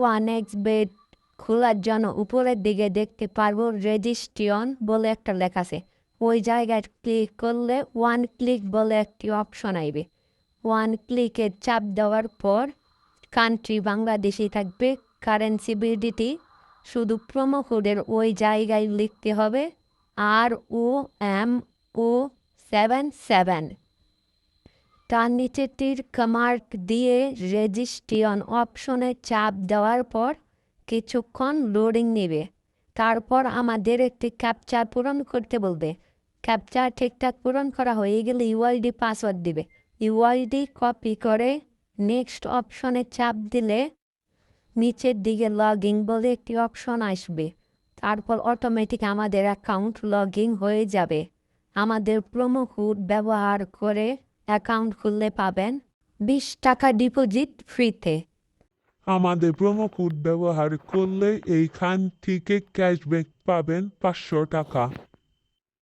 1xbet খোলার জন্য উপরের দিকে দেখতে পারবো রেজিস্ট্রেশন বলে একটা লেখা আছে। ওই জায়গায় ক্লিক করলে ওয়ান ক্লিক বলে একটি অপশন আসবে। ওয়ান ক্লিকে চাপ দেওয়ার পর কান্ট্রি বাংলাদেশি থাকবে, কারেন্সি বিডিটি, শুধু প্রোমো কোডের ওই জায়গায় লিখতে হবে ROMO77। তার নিচেটির কমার্ক দিয়ে রেজিস্ট্রেশন অপশনে চাপ দেওয়ার পর কিছুক্ষণ লোডিং নেবে। তারপর আমাদের একটি ক্যাপচার পূরণ করতে বলবে। ক্যাপচার ঠিকঠাক পূরণ করা হয়ে গেলে ইউআইডি পাসওয়ার্ড দিবে। ইউআইডি কপি করে নেক্সট অপশনে চাপ দিলে নিচের দিকে লগ ইন বলে একটি অপশন আসবে। তারপর অটোমেটিক আমাদের অ্যাকাউন্ট লগ ইন হয়ে যাবে। আমাদের প্রোমো কোড ব্যবহার করে অ্যাকাউন্ট খুললে পাবেন 20 টাকা ডিপোজিট ফ্রিতে। আমাদের প্রোমো কোড ব্যবহার করলে এইখান থেকে ক্যাশব্যাক পাবেন 500 টাকা।